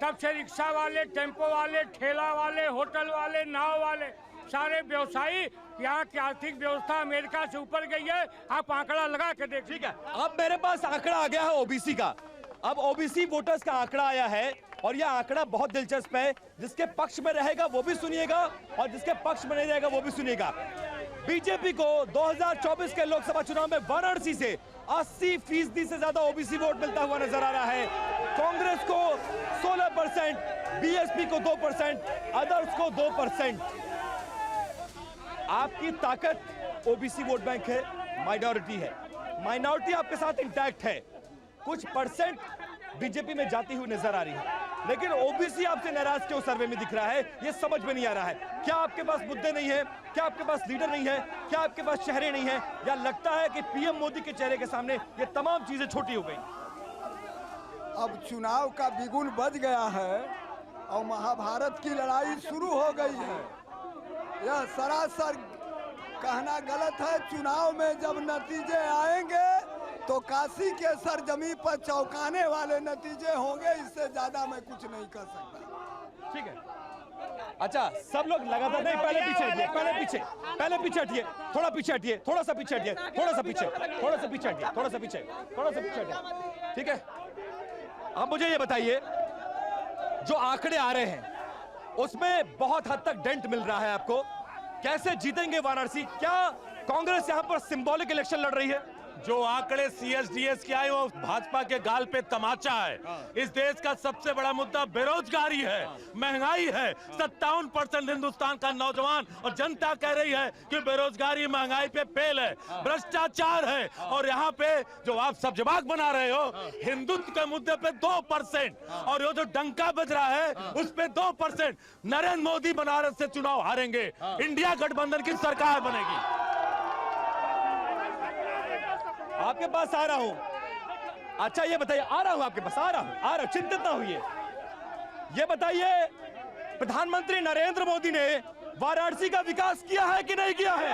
[SPEAKER 2] तब से रिक्शा वाले, टेम्पो वाले, ठेला वाले, होटल वाले, नाव वाले, सारे व्यवसायी, यहाँ की आर्थिक व्यवस्था अमेरिका से ऊपर गई है। आप आंकड़ा लगा के देख।
[SPEAKER 1] ठीक है, अब मेरे पास आंकड़ा आ गया है ओबीसी का। अब ओबीसी वोटर्स का आंकड़ा आया है और यह आंकड़ा बहुत दिलचस्प है। जिसके पक्ष में रहेगा वो भी सुनिएगा और जिसके पक्ष में नहीं रहेगा वो भी सुनिएगा। बीजेपी को 2024 के लोकसभा चुनाव में वाराणसी से 80% से ज्यादा ओबीसी वोट मिलता हुआ नजर आ रहा है। कांग्रेस को 16%, बीएसपी को 2%, अदर्स को 2%। आपकी ताकत ओबीसी वोट बैंक है, माइनॉरिटी है। माइनॉरिटी आपके साथ इंटैक्ट है, कुछ परसेंट बीजेपी में जाती हुई नजर आ रही है, लेकिन ओबीसी आपसे नाराज क्यों सर्वे में दिख रहा है, ये समझ में नहीं आ रहा है। क्या आपके पास मुद्दे नहीं है? क्या आपके पास लीडर नहीं है? क्या आपके पास चेहरे नहीं है? या लगता है कि पीएम मोदी के चेहरे के सामने ये तमाम चीजें छोटी हो गई?
[SPEAKER 3] अब चुनाव का बिगुल बज गया है और महाभारत की लड़ाई शुरू हो गई है। यह सरासर कहना गलत है। चुनाव में जब नतीजे आएंगे तो काशी के सरजमी पर चौंकाने वाले नतीजे होंगे। इससे ज्यादा मैं कुछ नहीं कर सकता।
[SPEAKER 1] ठीक है, अच्छा, सब लोग लगातार नहीं, पहले पीछे हटिए, पहले पीछे हटिए, थोड़ा पीछे हटिए, थोड़ा सा पीछे हटिए, थोड़ा सा पीछे हटिए। ठीक है, अब मुझे ये बताइए, जो आंकड़े आ रहे हैं उसमें बहुत हद तक डेंट मिल रहा है आपको। कैसे जीतेंगे वाराणसी? क्या कांग्रेस यहां पर सिंबॉलिक इलेक्शन लड़ रही है?
[SPEAKER 4] जो आंकड़े सीएसडीएस के आए वो भाजपा के गाल पे तमाचा है। इस देश का सबसे बड़ा मुद्दा बेरोजगारी है, महंगाई है। 57% हिंदुस्तान का नौजवान और जनता कह रही है कि बेरोजगारी, महंगाई पे फेल है, भ्रष्टाचार है। और यहाँ पे जो आप सब जवाब बना रहे हो हिंदुत्व के मुद्दे पे 2%, और ये जो डंका बज रहा है उस पे 2%। नरेंद्र मोदी बनारस से चुनाव हारेंगे, इंडिया गठबंधन की सरकार बनेगी।
[SPEAKER 1] आपके पास आ रहा हूं। अच्छा, ये बताइए, आ रहा हूं आपके पास, आ रहा हूं, चिंतित ना होइए। ये बताइए, प्रधानमंत्री नरेंद्र मोदी ने वाराणसी का विकास किया है कि नहीं किया है?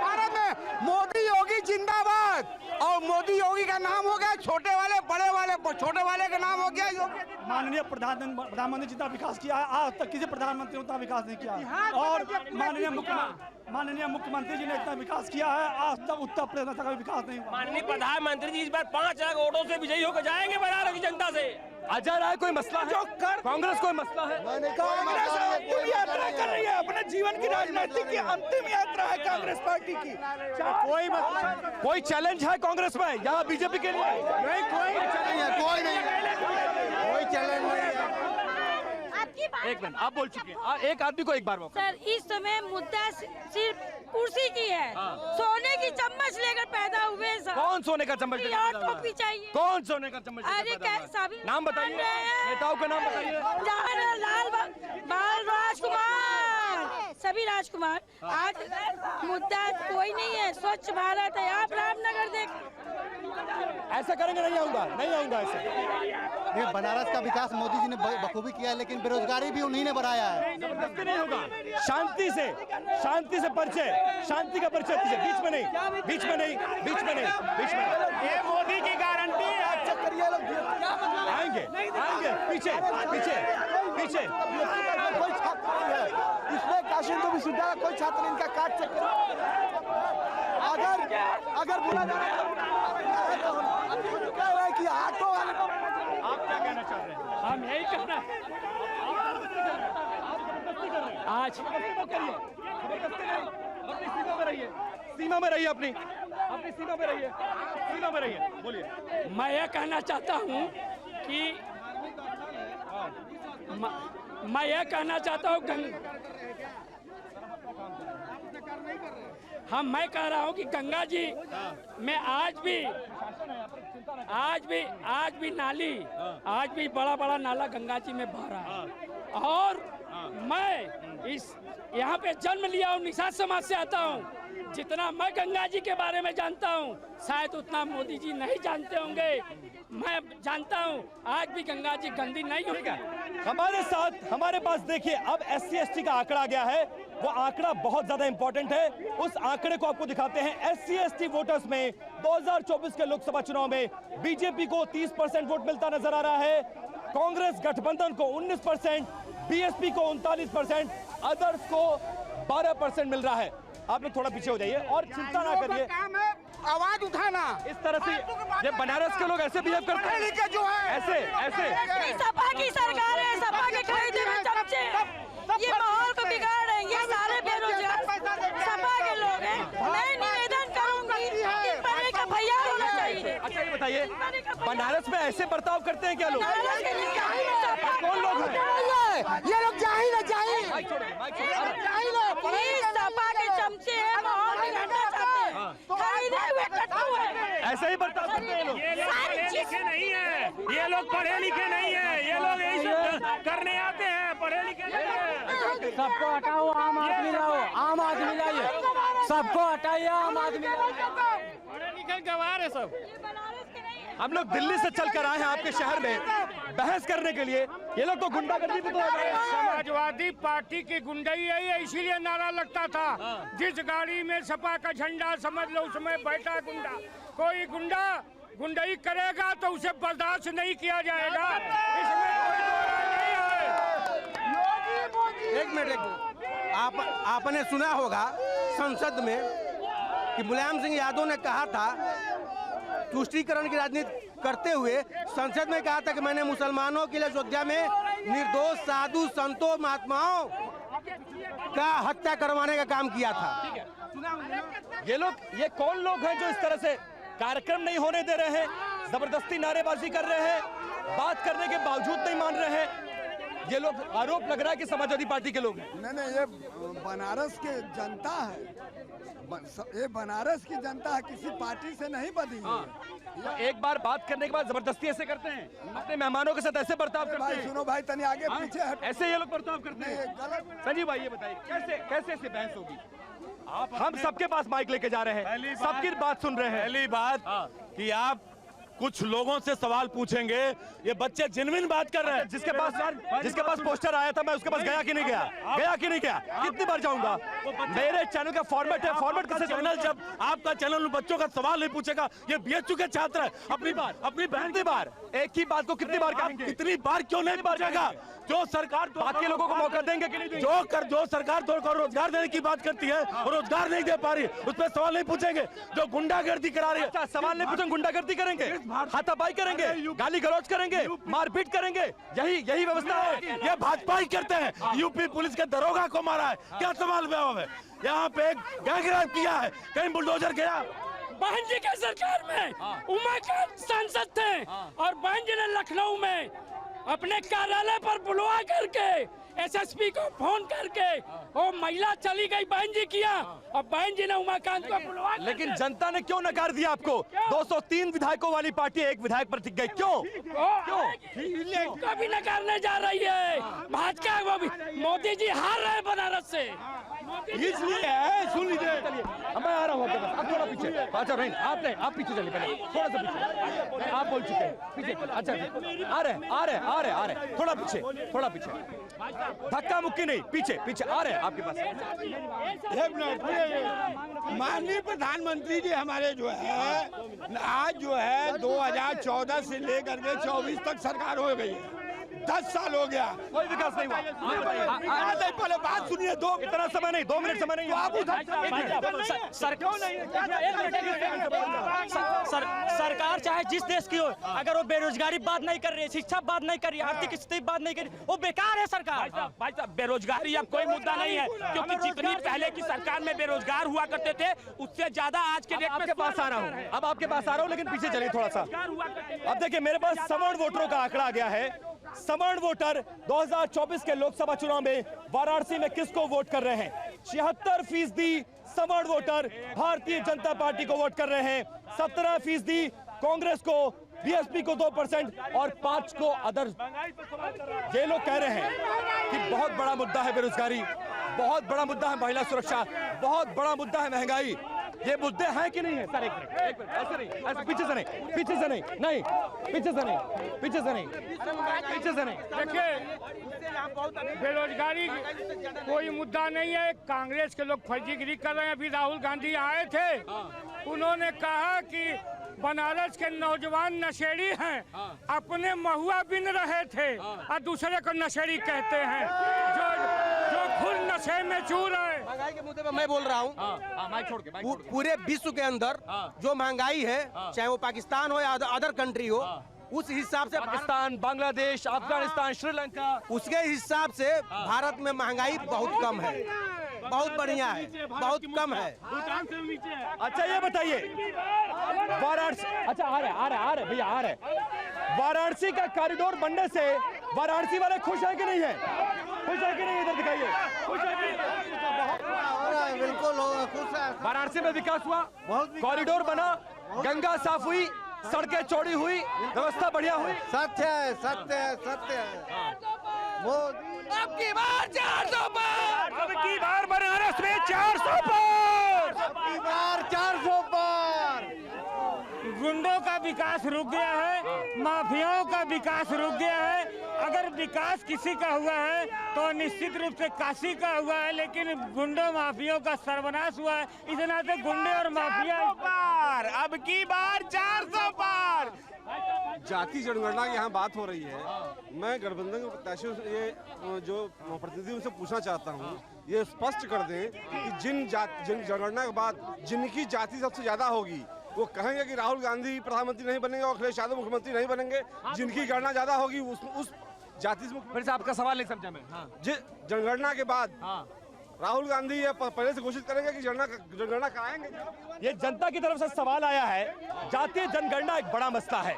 [SPEAKER 9] भारत में मोदी योगी जिंदाबाद। और मोदी योगी का नाम हो गया छोटे वाले बड़े वाले, छोटे वाले का नाम हो गया योगी।
[SPEAKER 10] माननीय प्रधानमंत्री जितना विकास किया है आज तक किसी प्रधानमंत्री ने उतना विकास नहीं किया है। और माननीय मुख्यमंत्री जी ने इतना विकास किया है आज तक उत्तर प्रदेश में कभी विकास नहीं हुआ।
[SPEAKER 11] माननीय प्रधानमंत्री जी इस बार 5 लाख वोटों से विजयी होकर जाएंगे बनारस की जनता से।
[SPEAKER 1] अजय राय कोई मसला है? कांग्रेस कोई मसला है?
[SPEAKER 9] कांग्रेस अंतिम यात्रा कर रही है, अपने जीवन की राजनीति की अंतिम यात्रा है कांग्रेस पार्टी की।
[SPEAKER 1] कोई चैलेंज है कांग्रेस में या बीजेपी के लिए?
[SPEAKER 9] नहीं, कोई चैलेंज नहीं है।
[SPEAKER 1] एक मिनट, आप बोल चुके हैं, एक आदमी को एक बार मौका।
[SPEAKER 6] सर इस समय मुद्दा सिर्फ कुर्सी की है। सोने की चम्मच लेकर पैदा हुए सर।
[SPEAKER 1] कौन सोने का चम्मच लेकर पैदा हुआ?
[SPEAKER 6] टोपी चाहिए।
[SPEAKER 1] कौन सोने का चम्मच लेकर पैदा हुआ? नाम बताइए, नेताओं का नाम बताइए।
[SPEAKER 6] बाल राजकुमार, सभी राजकुमार। आज मुद्दा कोई नहीं है, स्वच्छ भारत है। आप रामनगर देख।
[SPEAKER 1] ऐसा करेंगे? नहीं आऊंगा ऐसे।
[SPEAKER 12] ये बनारस का विकास मोदी जी ने बखूबी किया है, लेकिन बेरोजगारी भी उन्हीं ने बढ़ाया है।
[SPEAKER 1] जबरदस्ती नहीं होगा, शांति से परिचय, शांति का परिचय दीजिए। बीच में नहीं।
[SPEAKER 9] ये मोदी की गारंटी है।
[SPEAKER 1] आएंगे पीछे।
[SPEAKER 9] कोई छात्र नहीं है इसमें, काशिंदो विश्वविद्यालय कोई छात्र इनका काट सकते। अगर बोला जा रहा है तो हम कह रहे हैं कि ऑटो वाले।
[SPEAKER 1] आप क्या कहना चाह रहे हैं?
[SPEAKER 2] हम यही कहना आज
[SPEAKER 1] सीमा में रहिए, अपनी सीमा में रहिए। बोलिए।
[SPEAKER 2] मैं यह कहना चाहता हूँ कि मैं यह कहना चाहता हूँ मैं कह रहा हूँ कि गंगा जी में आज भी नाली, आज भी बड़ा नाला गंगा जी में बह रहा है। और मैं यहाँ पे जन्म लिया हूँ, निषाद समाज से आता हूँ। जितना मैं गंगा जी के बारे में जानता हूँ शायद उतना मोदी जी नहीं जानते होंगे। मैं जानता हूँ आज भी गंगा जी गंदी नहीं होगी।
[SPEAKER 1] हमारे साथ हमारे पास देखिए अब SC ST का आंकड़ा गया है। वो आंकड़ा बहुत ज्यादा इंपॉर्टेंट है। उस आंकड़े को आपको दिखाते हैं। SC ST वोटर्स में 2024 के लोकसभा चुनाव में बीजेपी को 30% वोट मिलता नजर आ रहा है, कांग्रेस गठबंधन को 19%, BSP को 39%, अदर्स को 12% मिल रहा है। आप लोग थोड़ा पीछे हो जाइए और चिंता ना करिए।
[SPEAKER 9] आवाज उठाना
[SPEAKER 1] इस तरह से ये बनारस के लोग ऐसे बिहेव करते हैं,
[SPEAKER 9] जो है
[SPEAKER 1] ऐसे
[SPEAKER 6] सपा की सरकार है, सपा के खरीदे में चमचे ये माहौल को बिगाड़ रहे हैं। ये सारे बेरोजगार सपा के लोग हैं। मैं निवेदन करूंगी कि पढ़ने का भैया होना चाहिए।
[SPEAKER 1] अच्छा ये बताइए, बनारस में ऐसे बर्ताव करते हैं क्या लोग? कौन लोग हैं?
[SPEAKER 9] ये लोग जाहिल है।
[SPEAKER 6] सपा के चमचे हैं, माहौल बिगाड़ना चाहते हैं, खरीदे हुए टट्टू हैं।
[SPEAKER 1] ऐसे ही बर्ताव करते हैं लोग।
[SPEAKER 11] पढ़े लिखे नहीं है ये लोग, पढ़े लिखे नहीं है ये लोग, यही सब करने आते हैं, पढ़े लिखे नहीं है।
[SPEAKER 8] सबको हटाओ, आम आदमी लाओ, आम आदमी लाइए, सबको हटाइए, आम आदमी
[SPEAKER 11] पढ़े लिखे गवार है सब।
[SPEAKER 1] हम लोग दिल्ली से चल कर आए हैं आपके शहर में बहस करने के लिए। ये लोग तो गुंडागर्दी भी तो
[SPEAKER 2] समाजवादी पार्टी की गुंडाई है, इसीलिए नारा लगता था। जिस गाड़ी में सपा का झंडा समझ लो उसमें बैठा गुंडा। कोई गुंडाई करेगा तो उसे बर्दाश्त नहीं किया जाएगा। इसमें कोई दो राय नहीं है।
[SPEAKER 9] एक मिनट, आपने सुना होगा संसद में कि मुलायम सिंह यादव ने कहा था, तुष्टीकरण की राजनीति करते हुए संसद में कहा था कि मैंने मुसलमानों के लिए अयोध्या में निर्दोष साधु संतों महात्माओं का हत्या करवाने का काम किया था।
[SPEAKER 1] ये कौन लोग हैं जो इस तरह से कार्यक्रम नहीं होने दे रहे हैं, जबरदस्ती नारेबाजी कर रहे हैं, बात करने के बावजूद नहीं मान रहे हैं? ये लोग आरोप लग रहा है कि समाजवादी पार्टी के लोग हैं।
[SPEAKER 3] नहीं, ये बनारस के जनता है। ये बनारस की जनता है, किसी पार्टी से नहीं बनी है।
[SPEAKER 1] तो एक बार बात करने के बाद जबरदस्ती ऐसे करते हैं, अपने मेहमानों के साथ ऐसे बर्ताव करते हैं।
[SPEAKER 3] सुनो भाई, तनी आगे पीछे हट।
[SPEAKER 1] ऐसे ये लोग बर्ताव करते हैं। संजीव भाई ये बताइए कैसे ऐसे बहस होगी? हम सबके पास माइक लेके जा रहे हैं, सबकी बात सुन रहे हैं।
[SPEAKER 4] पहली बात कि आप कुछ लोगों से सवाल पूछेंगे। ये बच्चे जेन्युइन बात कर रहे हैं।
[SPEAKER 1] जिसके पास पोस्टर आया था मैं उसके पास गया कि नहीं गया, कितनी बार जाऊंगा? मेरे चैनल का फॉर्मेट है, फॉर्मेट कैसे
[SPEAKER 4] चैनल, जब आपका चैनल बच्चों का सवाल नहीं पूछेगा, ये बीएचयू के छात्र है, अपनी बहन की बार
[SPEAKER 1] एक ही बात को कितनी बार कहेंगे?
[SPEAKER 4] कितनी बार क्यों नहीं पूछेगा? जो सरकार
[SPEAKER 1] बाकी लोगों को मौका देंगे कि नहीं देंगे?
[SPEAKER 4] जो सरकार रोजगार देने की बात करती है और रोजगार नहीं दे पा रही, उस पर सवाल नहीं पूछेंगे। जो गुंडागर्दी करा रही है,
[SPEAKER 1] अच्छा सवाल नहीं पूछेंगे, गुंडागर्दी करेंगे, हाथापाई करेंगे, गाली गलौज करेंगे, मारपीट करेंगे, यही व्यवस्था है।
[SPEAKER 4] ये भाजपा ही करते हैं। यूपी पुलिस के दरोगा को मारा है, क्या सवाल जवाब है? यहाँ पे गैंगरेप किया है, कहीं बुलडोजर गया।
[SPEAKER 2] बहन जी के सरकार में उमाकांत सांसद थे और बहन जी ने लखनऊ में अपने कार्यालय पर बुलवा करके एसएसपी को फोन करके वो महिला चली गई बहन जी किया और बहन जी ने उमाकांत को बुलवा।
[SPEAKER 1] लेकिन जनता ने क्यों नकार दिया आपको? 203 विधायकों वाली पार्टी एक विधायक पर टिक गई, क्यों?
[SPEAKER 2] कभी नकारने जा रही है भाजपा। मोदी जी हार रहे बनारस से,
[SPEAKER 1] इसलिए सुन लीजिए। मैं आ रहा हूँ आपके पास, आप थोड़ा पीछे। अच्छा नहीं, आप पीछे चलिए, पहले थोड़ा सा पीछे। आप बोल चुके हैं पीछे। अच्छा आ रहे थोड़ा पीछे। धक्का मुक्की नहीं, पीछे आ रहे हैं आपके पास।
[SPEAKER 13] माननीय प्रधानमंत्री जी हमारे जो है आज जो है 2014 से लेकर के 24 तक सरकार हो गई है। 10 साल हो गया,
[SPEAKER 1] कोई विकास नहीं हुआ।
[SPEAKER 13] पहले बात सुनिए,
[SPEAKER 1] इतना समय नहीं, 2 मिनट समय नहीं।
[SPEAKER 8] सरकार चाहे जिस देश की हो, अगर वो बेरोजगारी बात नहीं कर रही है, शिक्षा बात नहीं कर रही है, आर्थिक स्थिति बात नहीं कर रही, वो बेकार है सरकार।
[SPEAKER 11] भाई साहब बेरोजगारी अब कोई मुद्दा नहीं है, क्योंकि जितनी पहले की सरकार में बेरोजगार हुआ करते थे उससे ज्यादा आज के डेट में।
[SPEAKER 1] आपके पास आ रहा हूँ, अब आपके पास आ रहा हूँ, लेकिन पीछे चलिए थोड़ा सा। अब देखिए मेरे पास सवर्ण वोटरों का आंकड़ा आ गया है। सवर्ण वोटर 2024 के लोकसभा चुनाव में वाराणसी में किसको वोट कर रहे हैं? 76% सवर्ण वोटर भारतीय जनता पार्टी को वोट कर रहे हैं, 17% कांग्रेस को, बीएसपी को 2% और 5 को अदर। ये लोग कह रहे हैं कि बहुत बड़ा मुद्दा है बेरोजगारी, बहुत बड़ा मुद्दा है महिला सुरक्षा, बहुत बड़ा मुद्दा है महंगाई। ये मुद्दे हैं कि नहीं है? सर एक मिनट, ऐसे नहीं, ऐसे पीछे से नहीं, पीछे से नहीं।
[SPEAKER 2] देखिए बेरोजगारी कोई मुद्दा नहीं है। कांग्रेस के लोग फर्जीगिरी कर रहे हैं। अभी राहुल गांधी आए थे, उन्होंने कहा कि बनारस के नौजवान नशेड़ी हैं, अपने महुआ बिन रहे थे और दूसरे को नशेड़ी कहते हैं, जो खुद नशे में चूर है।
[SPEAKER 9] महंगाई के मुद्दे पर मैं बोल रहा हूँ, पूरे विश्व के अंदर जो महंगाई है, चाहे वो पाकिस्तान हो या अदर कंट्री हो, उस हिसाब से
[SPEAKER 1] पाकिस्तान, बांग्लादेश, अफगानिस्तान, श्रीलंका,
[SPEAKER 9] उसके हिसाब से भारत में महंगाई बहुत कम है, बहुत बढ़िया है, बहुत कम है।
[SPEAKER 1] अच्छा ये बताइए वाराणसी, अच्छा आ रहे भैया, आ रहे। वाराणसी का कॉरिडोर बनने से वाराणसी वाले खुश है कि नहीं है? खुश है कि नहीं? इधर दिखाइए, खुश है कि नहीं?
[SPEAKER 12] बिल्कुल खुश है।
[SPEAKER 1] वाराणसी में विकास हुआ, कॉरिडोर बना, गंगा साफ हुई, सड़कें चौड़ी हुई, व्यवस्था बढ़िया हुई।
[SPEAKER 12] सत्य है।
[SPEAKER 11] अब की बार 400 पार, अब की बार बनारस में 400 पार,
[SPEAKER 12] अब की बार 400 पार।
[SPEAKER 2] गुंडों का विकास रुक गया है, माफियाओं का विकास रुक गया है। अगर विकास किसी का हुआ है तो निश्चित रूप से काशी का हुआ है, लेकिन गुंडों माफियाओं का सर्वनाश हुआ है। इस नाते गुंडे और माफिया
[SPEAKER 11] पार, अब की बार 400 पार।
[SPEAKER 13] जाति जनगणना की यहाँ बात हो रही है। मैं गठबंधन के प्रत्याशियों से ये जो प्रतिनिधि उनसे पूछना चाहता हूँ, ये स्पष्ट कर दें कि जिन जनगणना के बाद जिनकी जाति सबसे ज्यादा होगी वो कहेंगे कि राहुल गांधी प्रधानमंत्री नहीं बनेंगे और अखिलेश यादव मुख्यमंत्री नहीं बनेंगे। जिनकी गणना ज्यादा होगी उस जाति से।
[SPEAKER 1] फिर से आपका सवाल नहीं समझा मैं।
[SPEAKER 13] जनगणना के बाद राहुल गांधी ये पहले से घोषित करेंगे कि जनगणना कराएंगे।
[SPEAKER 1] ये जनता की तरफ से सवाल आया है। जातीय जनगणना एक बड़ा मसला है।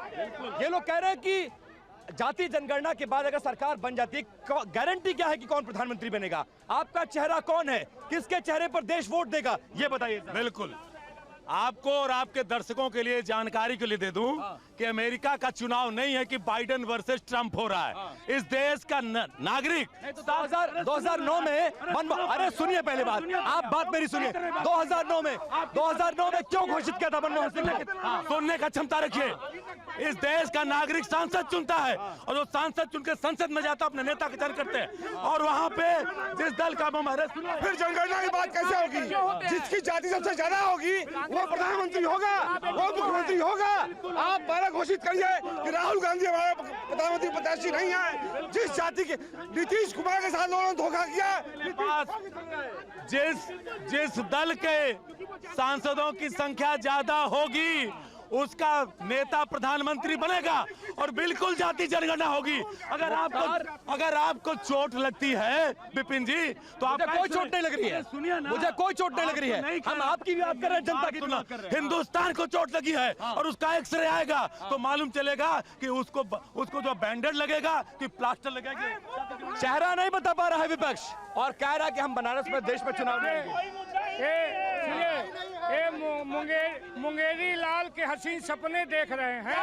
[SPEAKER 1] ये लोग कह रहे हैं कि जातीय जनगणना के बाद अगर सरकार बन जाती है, गारंटी क्या है कि कौन प्रधानमंत्री बनेगा? आपका चेहरा कौन है? किसके चेहरे पर देश वोट देगा? ये बताइए।
[SPEAKER 4] बिल्कुल, आपको और आपके दर्शकों के लिए जानकारी के लिए दे दूं कि अमेरिका का चुनाव नहीं है कि बाइडेन वर्सेस ट्रंप हो रहा है। इस देश का नागरिक
[SPEAKER 1] 2009 में अरे सुनिए पहले बात, आप बात मेरी सुनिए। 2009 में क्यों घोषित किया था मनमोहन सिंह ने?
[SPEAKER 4] सुनने का क्षमता रखिए। इस देश का नागरिक सांसद चुनता है और जो सांसद चुनकर संसद में जाता अपने नेता का चयन करते हैं और वहां पे जिस दल का
[SPEAKER 13] फिर जनगणना की बात कैसे होगी? जिसकी जाति सबसे ज्यादा होगी वो प्रधानमंत्री होगा, वो मुख्यमंत्री होगा। आप पहले घोषित करिए कि राहुल गांधी हमारे प्रधानमंत्री प्रत्याशी नहीं है। जिस जाति के नीतीश कुमार के साथ लोगों ने धोखा किया,
[SPEAKER 4] जिस दल के सांसदों की संख्या ज्यादा होगी उसका नेता प्रधानमंत्री बनेगा और बिल्कुल जाति जनगणना होगी। अगर आपको चोट लगती है विपिन जी तो आप
[SPEAKER 1] कोई चोट नहीं लग रही है।
[SPEAKER 4] सुनिए ना,
[SPEAKER 1] मुझे कोई चोट नहीं लग रही है। हम आपकी भी बात कर रहे हैं, जनता की बात कर रहे हैं।
[SPEAKER 4] हिंदुस्तान को चोट लगी है और उसका एक्सरे आएगा तो मालूम चलेगा कि उसको जो बैंडेड लगेगा कि प्लास्टर लगेगा।
[SPEAKER 1] चेहरा नहीं बता पा रहा है विपक्ष और कह रहा है कि हम बनारस में देश में चुनाव लड़ेंगे।
[SPEAKER 2] मुंगेरी लाल के हसीन सपने देख रहे हैं,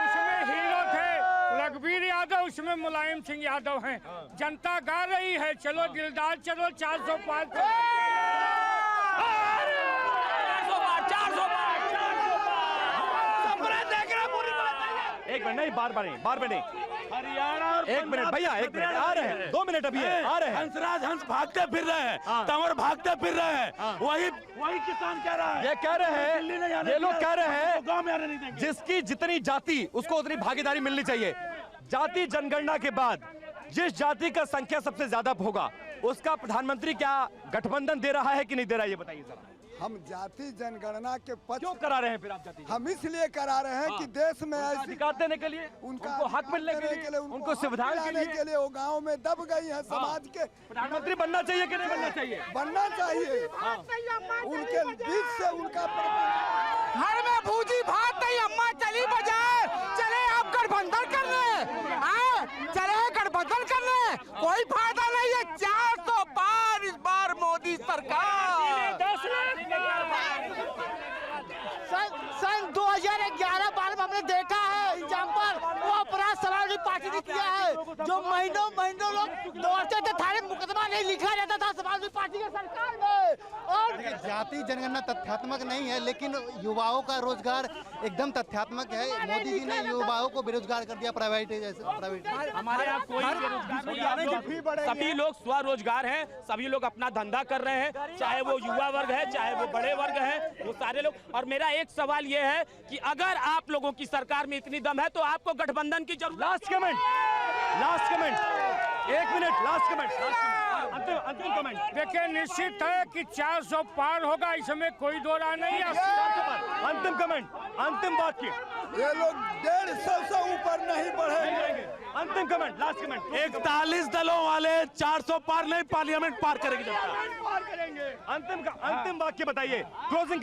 [SPEAKER 2] उसमें हीरो थे रघुवीर यादव, उसमें मुलायम सिंह यादव हैं। जनता गा रही है चलो दिलदार चलो 405
[SPEAKER 1] एक मिनट नहीं, बार नहीं
[SPEAKER 4] हरियाणा।
[SPEAKER 1] एक मिनट भैया, एक मिनट आ रहे हैं, 2 मिनट अभी आ रहे हैं।
[SPEAKER 4] हंसराज हंस भागते फिर रहे हैं, तंवर भागते फिर रहे हैं। वही किसान कह रहा है,
[SPEAKER 1] ये कह रहे हैं, ये लोग कह रहे हैं
[SPEAKER 4] गांव में आने नहीं देंगे।
[SPEAKER 1] जिसकी जितनी जाति उसको उतनी भागीदारी मिलनी चाहिए। जाति जनगणना के बाद जिस जाति का संख्या सबसे ज्यादा होगा उसका प्रधानमंत्री क्या गठबंधन दे रहा है कि नहीं दे रहा है, ये बताइए जरा।
[SPEAKER 3] हम जाति जनगणना के पक्ष
[SPEAKER 1] क्यों करा रहे हैं फिर आप जाति?
[SPEAKER 3] हम इसलिए करा रहे हैं कि देश में ऐसी
[SPEAKER 1] अधिकार देने के लिए, उनको हक मिलने के लिए, उनको सुविधाएं
[SPEAKER 3] मिलने के लिए वो गांव में दब गई है। समाज के
[SPEAKER 1] प्रधानमंत्री बनना चाहिए कि नहीं बनना चाहिए?
[SPEAKER 3] बनना चाहिए। उनके बीच से उनका
[SPEAKER 9] घर में भूजी भात नहीं, अम्मा चली बाजार, चले आप गठबंधन करने, चले गठबंधन करने, कोई फायदा नहीं है। 400 पार इस बार मोदी सरकार। सन 2011-12 में हमने देखा है एग्जाम्पल, वो अपराध समाजवादी पार्टी ने किया है। जो महीनों लोग दौड़ते थे, थाने मुकदमा नहीं लिखा जाता था समाजवादी पार्टी की सरकार में। और
[SPEAKER 12] जाति जनगणना तथ्यात्मक नहीं है, लेकिन युवाओं का रोजगार एकदम तथ्यात्मक है। मोदी जी ने युवाओं को बेरोजगार कर दिया, प्राइवेट।
[SPEAKER 11] हमारे यहाँ कोई बेरोजगार, सभी लोग स्वरोजगार हैं, सभी लोग अपना धंधा कर रहे हैं, चाहे वो युवा वर्ग है चाहे वो बड़े वर्ग है, वो सारे लोग। और मेरा एक सवाल ये है कि अगर आप लोगों की सरकार में इतनी दम है तो आपको गठबंधन की जरूरत।
[SPEAKER 1] लास्ट कमेंट, एक मिनट, लास्ट कमेंट, अंतिम कमेंट।
[SPEAKER 2] देखिए निश्चित है कि 400 पार होगा, इसमें कोई दो राय नहीं है।
[SPEAKER 1] अंतिम कमेंट, अंतिम वाक्य।
[SPEAKER 3] ये लोग 150 से ऊपर नहीं बढ़ेंगे।
[SPEAKER 1] अंतिम कमेंट, लास्ट कमेंट।
[SPEAKER 4] 41 दलों वाले 400 पार नहीं, पार्लियामेंट पार करेगी जनता।
[SPEAKER 1] अंतिम वाक्य बताइए। क्लोजिंग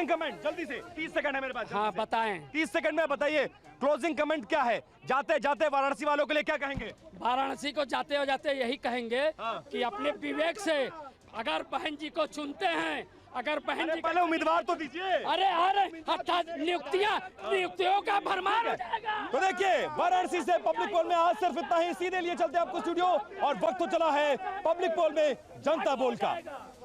[SPEAKER 1] कमेंट जल्दी से, 30 सेकंड है मेरे पास।
[SPEAKER 2] हाँ बताएं।
[SPEAKER 1] 30 सेकंड में बताइए क्लोजिंग कमेंट क्या है। जाते जाते वाराणसी वालों के लिए क्या कहेंगे?
[SPEAKER 2] वाराणसी को जाते जाते यही कहेंगे कि अपने विवेक से अगर बहन जी को चुनते हैं, अगर बहन जी
[SPEAKER 1] पहले उम्मीदवार तो दीजिए।
[SPEAKER 2] अरे नियुक्तियों का भरमार हो जाएगा।
[SPEAKER 1] तो देखिए वाराणसी से पब्लिक पोल में आज सिर्फ इतना ही। सीधे लिए चलते आपको स्टूडियो और वक्त तो चला है पब्लिक पोल में जनता बोल का।